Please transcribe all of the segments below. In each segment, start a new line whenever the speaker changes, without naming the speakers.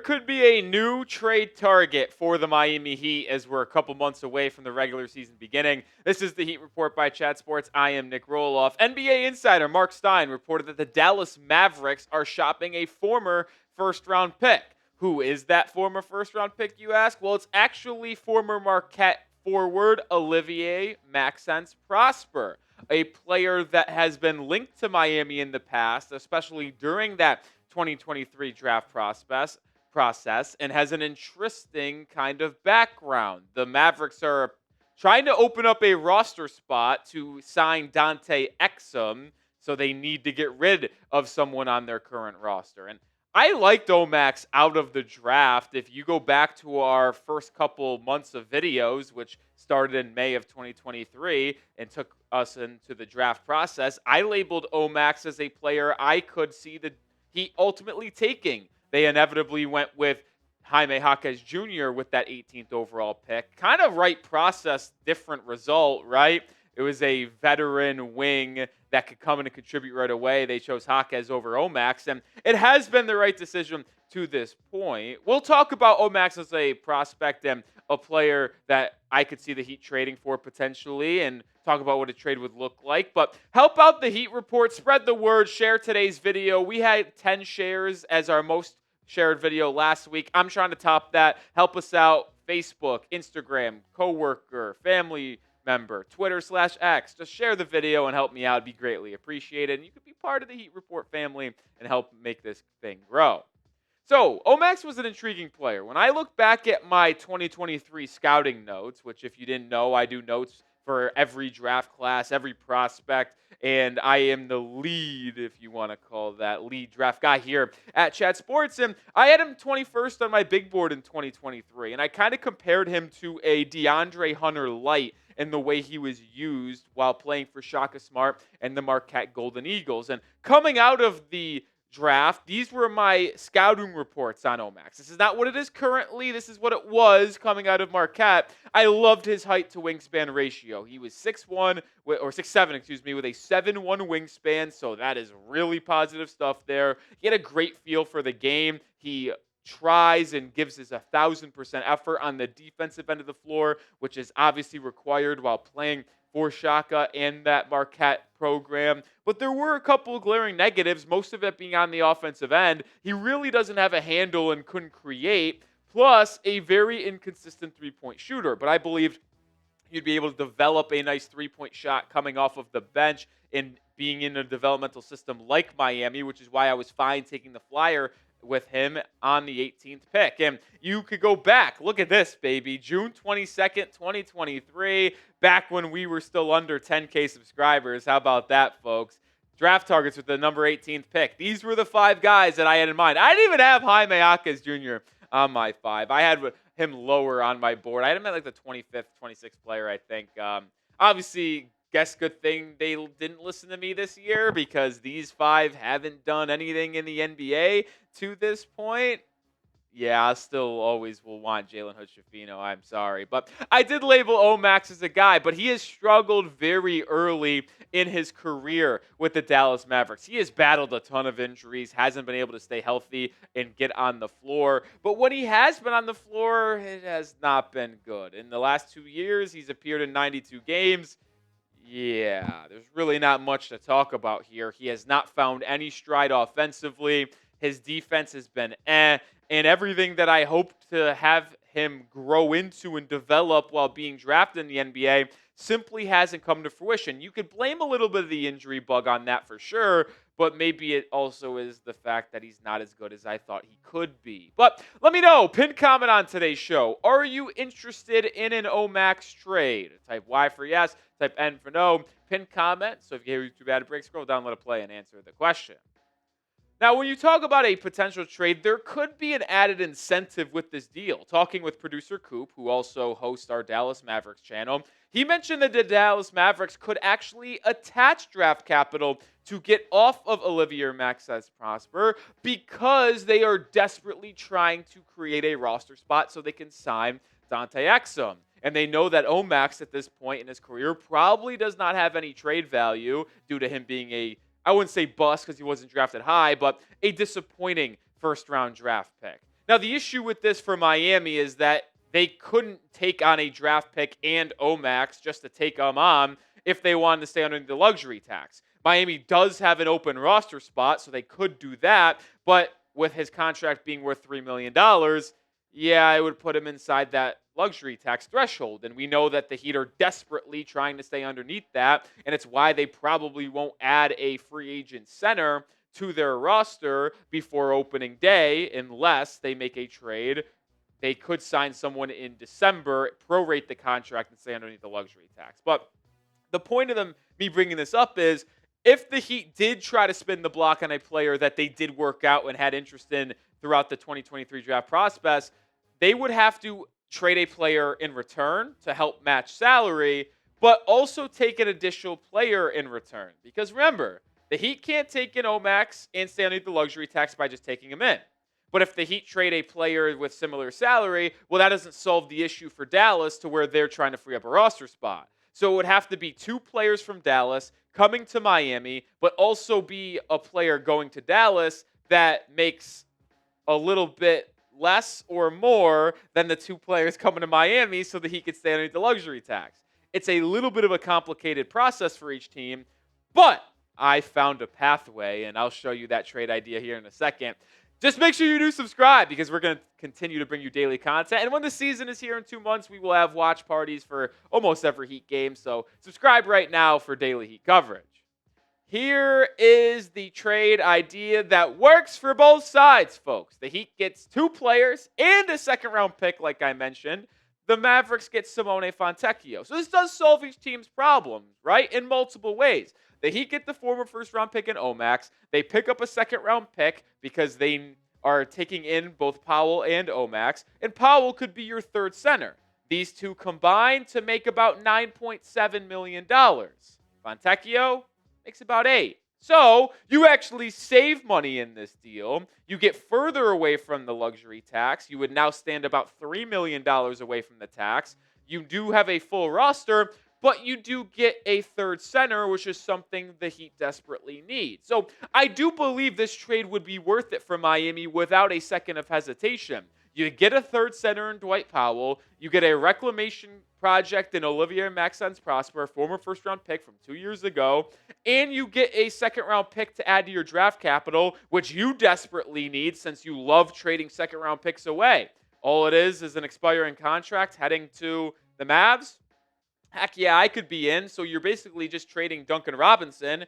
could be a new trade target for the Miami Heat as we're a couple months away from the regular season beginning. This is the Heat Report by Chat Sports. I am Nic Rohloff. NBA Insider Marc Stein reported that the Dallas Mavericks are shopping a former first-round pick. Who is that former first-round pick, you ask? Well, it's actually former Marquette forward Olivier-Maxence Prosper, a player that has been linked to Miami in the past, especially during that 2023 draft process, and has an interesting kind of background. The Mavericks are trying to open up a roster spot to sign Dante Exum, so they need to get rid of someone on their current roster. And I liked Omax out of the draft. If you go back to our first couple months of videos, which started in May of 2023 and took us into the draft process, I labeled Omax as a player I could see the Heat ultimately taking. They inevitably went with Jaime Jaquez Jr. with that 18th overall pick. Kind of right process, different result, right? It was a veteran wing that could come in and contribute right away. They chose Jaquez over Omax, and it has been the right decision to this point. We'll talk about Omax as a prospect and a player that I could see the Heat trading for potentially, and talk about what a trade would look like. But help out the Heat Report, spread the word, share today's video. We had 10 shares as our most shared video last week. I'm trying to top that. Help us out. Facebook, Instagram, coworker, family member, Twitter/X. Just share the video and help me out. It'd be greatly appreciated. And you could be part of the Heat Report family and help make this thing grow. So, Omax was an intriguing player. When I look back at my 2023 scouting notes, which if you didn't know, I do notes for every draft class, every prospect, and I am the lead, if you want to call that, lead draft guy here at Chat Sports. And I had him 21st on my big board in 2023, and I kind of compared him to a DeAndre Hunter light in the way he was used while playing for Shaka Smart and the Marquette Golden Eagles. And coming out of the draft, these were my scouting reports on Omax. This is not what it is currently. This is what it was coming out of Marquette. I loved his height to wingspan ratio. He was 6'1", or 6'7", with a 7'1" wingspan, so that is really positive stuff there. He had a great feel for the game. He tries and gives his 1,000% effort on the defensive end of the floor, which is obviously required while playing for Shaka and that Marquette program. But there were a couple of glaring negatives, most of it being on the offensive end. He really doesn't have a handle and couldn't create, plus a very inconsistent three-point shooter. But I believed you'd be able to develop a nice three-point shot coming off of the bench and being in a developmental system like Miami, which is why I was fine taking the flyer with him on the 18th pick. And you could go back. Look at this, baby. June 22nd, 2023, back when we were still under 10K subscribers. How about that, folks? Draft targets with the number 18th pick. These were the 5 guys that I had in mind. I didn't even have Jaime Jaquez Jr. on my 5. I had him lower on my board. I had him at like the 25th, 26th player, I think. Obviously, guess good thing they didn't listen to me this year, because these 5 haven't done anything in the NBA to this point. Yeah, I still always will want Jalen Hood-Schifino. I'm sorry. But I did label Omax as a guy, but he has struggled very early in his career with the Dallas Mavericks. He has battled a ton of injuries, hasn't been able to stay healthy and get on the floor. But when he has been on the floor, it has not been good. In the last 2 years, he's appeared in 92 games. Yeah, there's really not much to talk about here. He has not found any stride offensively. His defense has been and everything that I hoped to have him grow into and develop while being drafted in the NBA simply hasn't come to fruition. You could blame a little bit of the injury bug on that for sure, but maybe it also is the fact that he's not as good as I thought he could be. But let me know. Pin comment on today's show. Are you interested in an Omax trade? Type Y for yes. Type N for no. Pin comment. So if you hear too bad a break, scroll down, let it play, and answer the question. Now, when you talk about a potential trade, there could be an added incentive with this deal. Talking with producer Coop, who also hosts our Dallas Mavericks channel, he mentioned that the Dallas Mavericks could actually attach draft capital to get off of Olivier-Maxence Prosper because they are desperately trying to create a roster spot so they can sign Dante Exum. And they know that Omax at this point in his career probably does not have any trade value due to him being I wouldn't say bust because he wasn't drafted high, but a disappointing first-round draft pick. Now, the issue with this for Miami is that they couldn't take on a draft pick and Omax just to take them on if they wanted to stay under the luxury tax. Miami does have an open roster spot, so they could do that. But with his contract being worth $3 million, yeah, it would put him inside that luxury tax threshold. And we know that the Heat are desperately trying to stay underneath that. And it's why they probably won't add a free agent center to their roster before opening day unless they make a trade. They could sign someone in December, prorate the contract, and stay underneath the luxury tax. But the point of me bringing this up is if the Heat did try to spin the block on a player that they did work out and had interest in throughout the 2023 draft process, they would have to trade a player in return to help match salary, but also take an additional player in return. Because remember, the Heat can't take in Omax and stay underneath the luxury tax by just taking him in. But if the Heat trade a player with similar salary, well, that doesn't solve the issue for Dallas to where they're trying to free up a roster spot. So it would have to be two players from Dallas coming to Miami, but also be a player going to Dallas that makes a little bit less or more than the two players coming to Miami so that he could stay underneath the luxury tax. It's a little bit of a complicated process for each team, but I found a pathway, and I'll show you that trade idea here in a second. Just make sure you do subscribe because we're going to continue to bring you daily content. And when the season is here in 2 months, we will have watch parties for almost every Heat game. So subscribe right now for daily Heat coverage. Here is the trade idea that works for both sides, folks. The Heat gets 2 players and a second-round pick, like I mentioned. The Mavericks get Simone Fontecchio. So this does solve each team's problems, right, in multiple ways. The Heat get the former first-round pick in Omax. They pick up a second-round pick because they are taking in both Powell and Omax. And Powell could be your third center. These two combine to make about $9.7 million. Fontecchio makes about $8 million. So you actually save money in this deal. You get further away from the luxury tax. You would now stand about $3 million away from the tax. You do have a full roster, but you do get a third center, which is something the Heat desperately need. So I do believe this trade would be worth it for Miami without a second of hesitation. You get a third center in Dwight Powell. You get a reclamation project in Olivier-Maxence Prosper, former first-round pick from 2 years ago. And you get a second-round pick to add to your draft capital, which you desperately need since you love trading second-round picks away. All it is an expiring contract heading to the Mavs. Heck yeah, I could be in. So you're basically just trading Duncan Robinson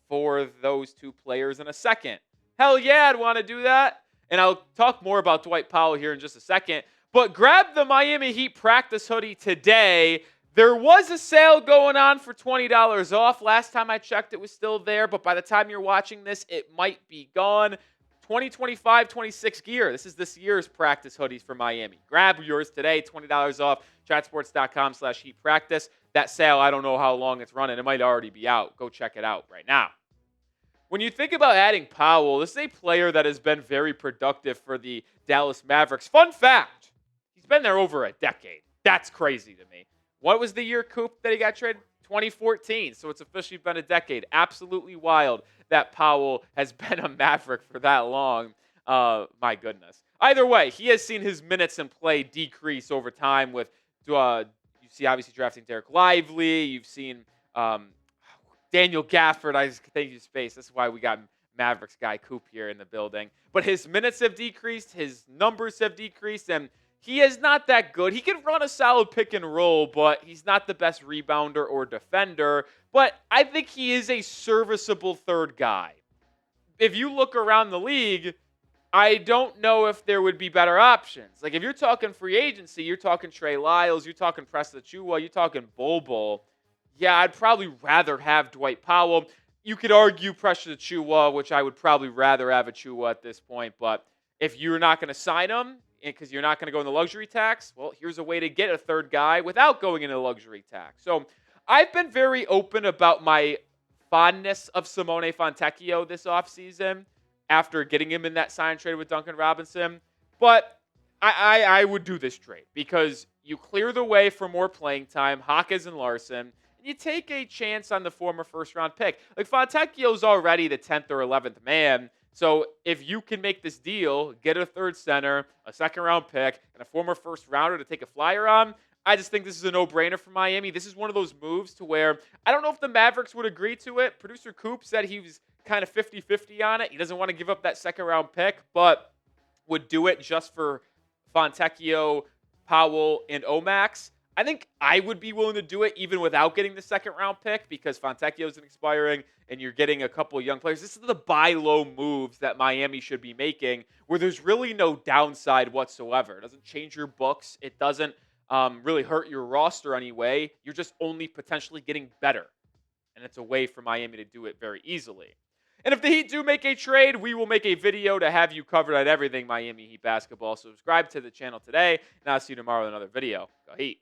for those 2 players in a second. Hell yeah, I'd want to do that. And I'll talk more about Dwight Powell here in just a second. But grab the Miami Heat practice hoodie today. There was a sale going on for $20 off. Last time I checked, it was still there. But by the time you're watching this, it might be gone. 2025-26 gear. This is this year's practice hoodies for Miami. Grab yours today, $20 off, chatsports.com/Heat practice. That sale, I don't know how long it's running. It might already be out. Go check it out right now. When you think about adding Powell, this is a player that has been very productive for the Dallas Mavericks. Fun fact, he's been there over a decade. That's crazy to me. What was the year, Coop, that he got traded? 2014. So it's officially been a decade. Absolutely wild that Powell has been a Maverick for that long. My goodness. Either way, he has seen his minutes in play decrease over time with, you see obviously drafting Derek Lively. You've seen Daniel Gafford. I just thank you, space. That's why we got Mavericks guy Coop here in the building. But his minutes have decreased. His numbers have decreased. And he is not that good. He can run a solid pick and roll, but he's not the best rebounder or defender. But I think he is a serviceable third guy. If you look around the league, I don't know if there would be better options. Like if you're talking free agency, you're talking Trey Lyles, you're talking Presta Chua, you're talking Bol. Yeah, I'd probably rather have Dwight Powell. You could argue Presta Chua, which I would probably rather have a Chua at this point. But if you're not going to sign him, because you're not going to go in the luxury tax, well, here's a way to get a third guy without going into the luxury tax. So I've been very open about my fondness of Simone Fontecchio this offseason after getting him in that sign trade with Duncan Robinson. But I would do this trade because you clear the way for more playing time, Hawkins and Larson, and you take a chance on the former first-round pick. Like Fontecchio's already the 10th or 11th man. So if you can make this deal, get a third center, a second round pick, and a former first rounder to take a flyer on, I just think this is a no-brainer for Miami. This is one of those moves to where I don't know if the Mavericks would agree to it. Producer Coop said he was kind of 50-50 on it. He doesn't want to give up that second round pick, but would do it just for Fontecchio, Powell, and Omax. I think I would be willing to do it even without getting the second round pick because Fontecchio isn't expiring and you're getting a couple of young players. This is the buy low moves that Miami should be making where there's really no downside whatsoever. It doesn't change your books. It doesn't really hurt your roster anyway. You're just only potentially getting better. And it's a way for Miami to do it very easily. And if the Heat do make a trade, we will make a video to have you covered on everything Miami Heat basketball. So subscribe to the channel today, and I'll see you tomorrow with another video. Go Heat.